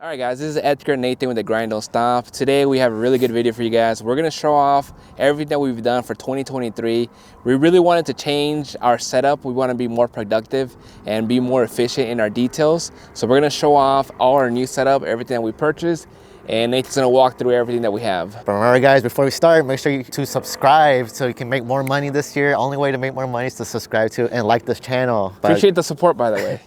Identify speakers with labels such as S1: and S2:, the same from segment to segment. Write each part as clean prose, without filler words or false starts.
S1: All right guys, this is Edgar Nathan with the Grind Don't Stop. Today we have a really good video for you guys. We're gonna show off everything that we've done for 2023. We really wanted to change our setup. We wanna be more productive and be more efficient in our details. So we're gonna show off all our new setup, everything that we purchased, and Nathan's gonna walk through everything that we have.
S2: But remember guys, before we start, make sure you to subscribe so you can make more money this year. Only way to make more money is to subscribe to and like this channel.
S1: Appreciate the support, by the way.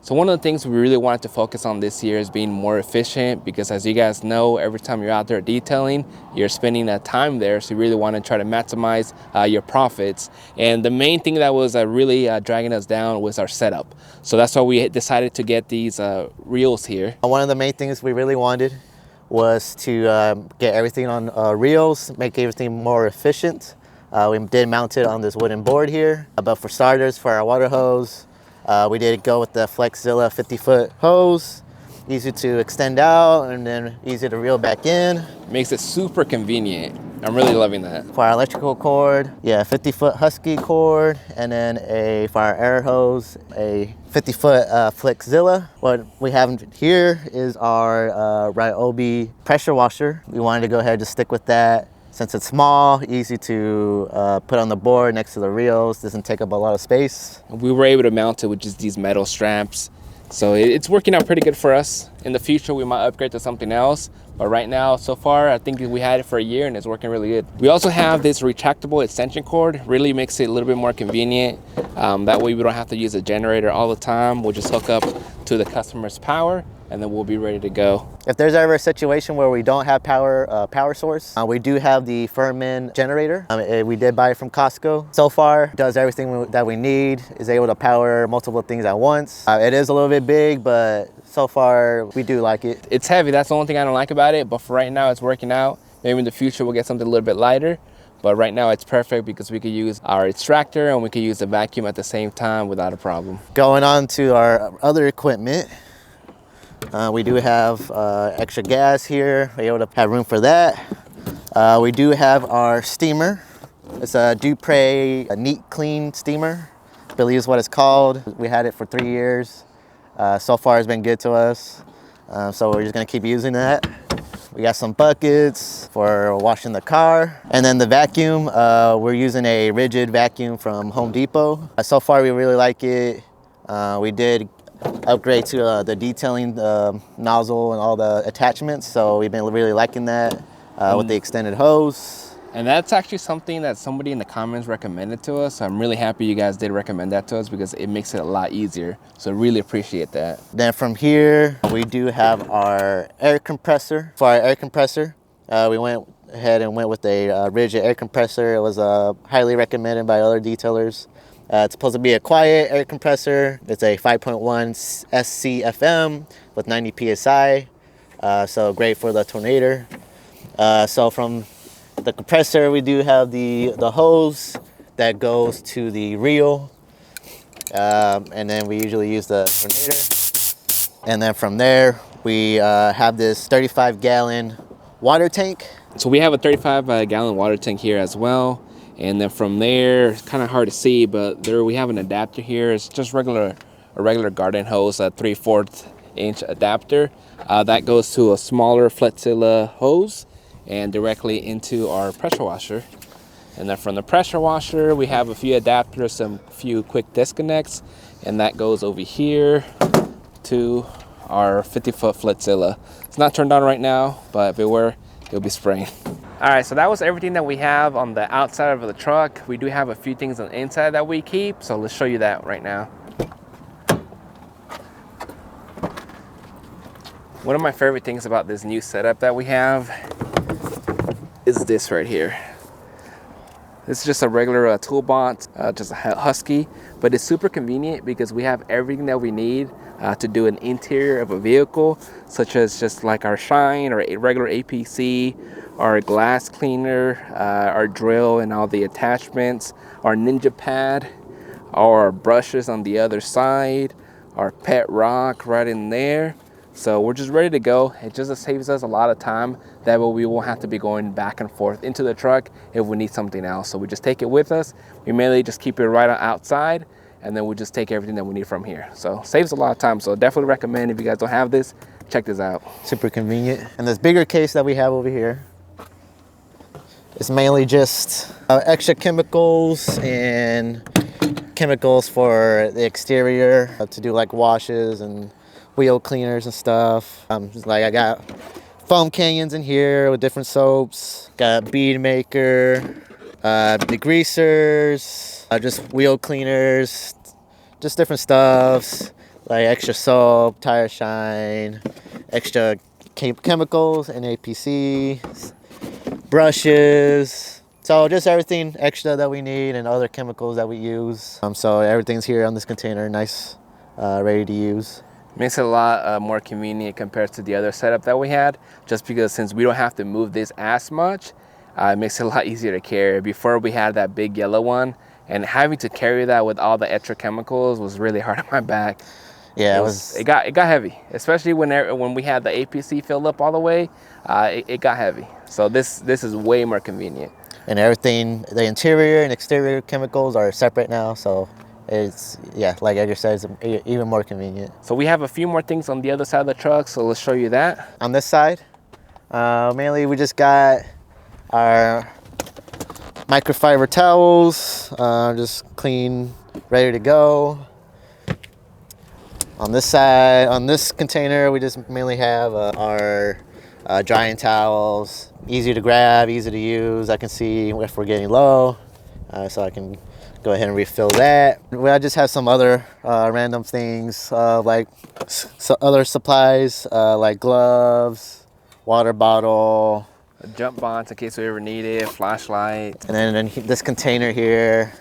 S1: So one of the things we really wanted to focus on this year is being more efficient, because as you guys know, every time you're out there detailing, you're spending time there. So you really want to try to maximize your profits. And the main thing that was really dragging us down was our setup. So that's why we decided to get these reels here.
S2: One of the main things we really wanted was to get everything on reels, make everything more efficient. We did mount it on this wooden board here, but for starters, for our water hose, we did go with the Flexzilla 50-foot hose. Easy to extend out and then easy to reel back in.
S1: Makes it super convenient. I'm really loving that.
S2: For our electrical cord, 50-foot Husky cord, and then for our air hose, a 50-foot Flexzilla. What we have here is our Ryobi pressure washer. We wanted to go ahead and just stick with that. Since it's small, easy to put on the board next to the reels, doesn't take up a lot of space.
S1: We were able to mount it with just these metal straps. So it's working out pretty good for us. In the future, we might upgrade to something else. But right now, so far, I think we had it for a year and it's working really good. We also have this retractable extension cord. Really makes it a little bit more convenient. That way we don't have to use a generator all the time. We'll just hook up to the customer's power and then we'll be ready to go.
S2: If there's ever a situation where we don't have power source, we do have the Furman generator. We did buy it from Costco. So far, it does everything that we need, is able to power multiple things at once. It is a little bit big, but so far we do like it.
S1: It's heavy, that's the only thing I don't like about it, but for right now it's working out. Maybe in the future we'll get something a little bit lighter, but right now it's perfect because we could use our extractor and we could use the vacuum at the same time without a problem.
S2: Going on to our other equipment, we do have extra gas here. We're able to have room for that. We do have our steamer. It's a Dupre Neat Clean steamer, I believe is what it's called. We had it for 3 years. So far it's been good to us. So we're just gonna keep using that. We got some buckets for washing the car. And then the vacuum, we're using a rigid vacuum from Home Depot. So far we really like it. We did upgrade to the detailing nozzle and all the attachments, so we've been really liking that with the extended hose.
S1: And that's actually something that somebody in the comments recommended to us. So I'm really happy you guys did recommend that to us because it makes it a lot easier. So really appreciate that.
S2: Then from here, we do have our air compressor. For our air compressor, we went ahead and went with a rigid air compressor. It was highly recommended by other detailers. It's supposed to be a quiet air compressor. It's a 5.1 SCFM with 90 PSI, so great for the tornado. So from the compressor, we do have the hose that goes to the reel, and then we usually use the tornado. And then from there, we have this 35-gallon water tank. So
S1: we have a 35-gallon water tank here as well. And then from there, it's kind of hard to see, but there we have an adapter here. It's just a regular garden hose, a 3/4 inch adapter. That goes to a smaller Flexzilla hose and directly into our pressure washer. And then from the pressure washer, we have a few adapters, some few quick disconnects, and that goes over here to our 50-foot Flexzilla. It's not turned on right now, but if it were, it'll be spraying. All right, so that was everything that we have on the outside of the truck. We do have a few things on the inside that we keep, so let's show you that right now. One of my favorite things about this new setup that we have is this right here. This is just a regular toolbox, just a Husky, but it's super convenient because we have everything that we need to do an interior of a vehicle, such as just like our shine, or a regular APC, our glass cleaner, our drill and all the attachments, our ninja pad, our brushes on the other side, our pet rock right in there. So we're just ready to go. It just saves us a lot of time. That way we won't have to be going back and forth into the truck if we need something else. So we just take it with us. We mainly just keep it right outside, and then we just take everything that we need from here. So saves a lot of time. So definitely recommend, if you guys don't have this, check this out.
S2: Super convenient. And this bigger case that we have over here is mainly just extra chemicals and chemicals for the exterior to do like washes and wheel cleaners and stuff. Like I got foam canyons in here with different soaps. Got Bead Maker, degreasers, just wheel cleaners, just different stuffs like extra soap, tire shine, extra chemicals and APC, brushes. So just everything extra that we need and other chemicals that we use. So everything's here on this container, nice, ready to use.
S1: Makes it a lot more convenient compared to the other setup that we had, just because since we don't have to move this as much, it makes it a lot easier to carry. Before we had that big yellow one, and having to carry that with all the extra chemicals was really hard on my back.
S2: Yeah,
S1: it got heavy, especially when we had the APC filled up all the way. It got heavy. So this is way more convenient.
S2: And everything, the interior and exterior chemicals are separate now, so it's, yeah, like Edgar said, it's even more convenient.
S1: So we have a few more things on the other side of the truck, so let's show you that.
S2: On this side, mainly we just got our microfiber towels, just clean, ready to go. On this side, on this container, we just mainly have our drying towels. Easy to grab, easy to use. I can see if we're getting low, so I can go ahead and refill that. I just have some other random things, like other supplies, like gloves, water bottle,
S1: A jump bonds in case we ever need it, flashlight.
S2: And then in this container here,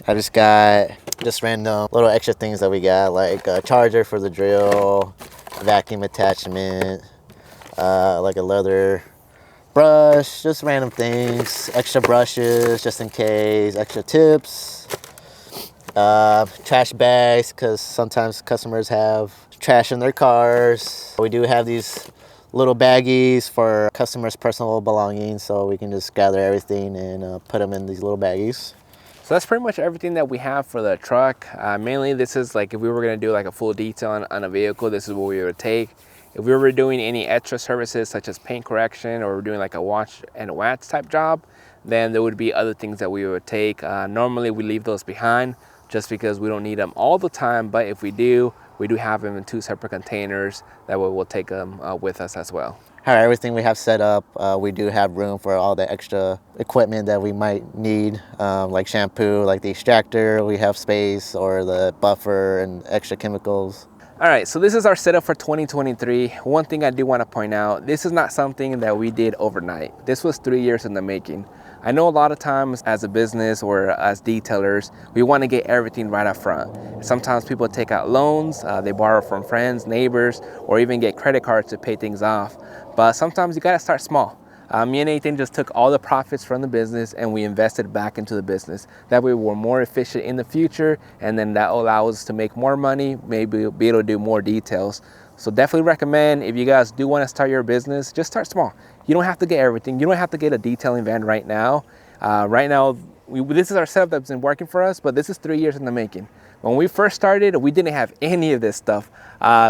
S2: I just got just random little extra things that we got, like a charger for the drill, vacuum attachment, like a leather brush, just random things, extra brushes just in case, extra tips, trash bags because sometimes customers have trash in their cars. We do have these little baggies for customers' personal belongings, so we can just gather everything and put them in these little baggies.
S1: So that's pretty much everything that we have for the truck. Mainly this is like if we were gonna do like a full detail on a vehicle, this is what we would take. If we were doing any extra services such as paint correction, or we're doing like a wash and wax type job, then there would be other things that we would take. Normally we leave those behind just because we don't need them all the time, but if we do have them in 2 separate containers. That way we'll take them with us as well.
S2: All right, everything we have set up, we do have room for all the extra equipment that we might need, like shampoo, like the extractor, we have space, or the buffer and extra chemicals.
S1: All right, so this is our setup for 2023. One thing I do want to point out, this is not something that we did overnight. This was 3 years in the making. I know a lot of times as a business or as detailers, we want to get everything right up front. Sometimes people take out loans, they borrow from friends, neighbors, or even get credit cards to pay things off. But sometimes you got to start small. Me and Nathan just took all the profits from the business and we invested back into the business. That way we're more efficient in the future, and then that will allow us to make more money, maybe be able to do more details. So definitely recommend, if you guys do want to start your business, just start small. You don't have to get everything. You don't have to get a detailing van right now. This is our setup that's been working for us, but this is 3 years in the making. When we first started, we didn't have any of this stuff.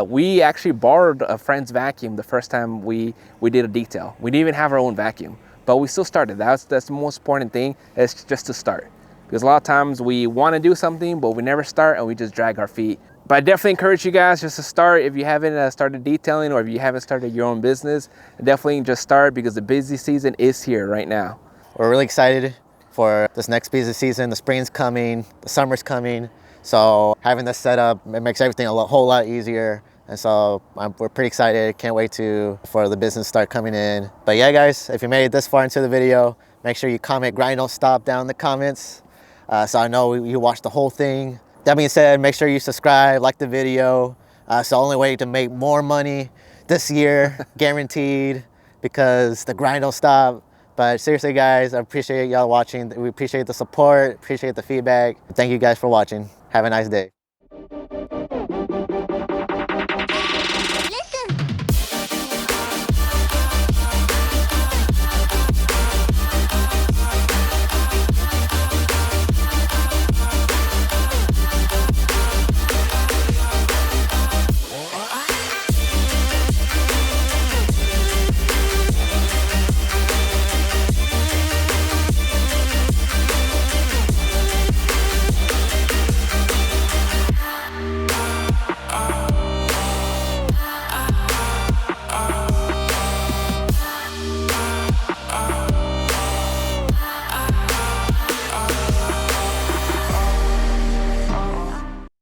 S1: We actually borrowed a friend's vacuum the first time we did a detail. We didn't even have our own vacuum, but we still started. That's the most important thing, is just to start. Because a lot of times we want to do something, but we never start and we just drag our feet. But I definitely encourage you guys just to start. If you haven't started detailing, or if you haven't started your own business, definitely just start, because the busy season is here right now.
S2: We're really excited for this next busy season. The spring's coming, the summer's coming. So having this set up, it makes everything a whole lot easier. And so we're pretty excited. Can't wait for the business to start coming in. But yeah, guys, if you made it this far into the video, make sure you comment "grind don't stop" down in the comments, so I know you watched the whole thing. That being said, make sure you subscribe, like the video. It's the only way to make more money this year, guaranteed, because the grind don't stop. But seriously, guys, I appreciate y'all watching. We appreciate the support, appreciate the feedback. Thank you guys for watching. Have a nice day.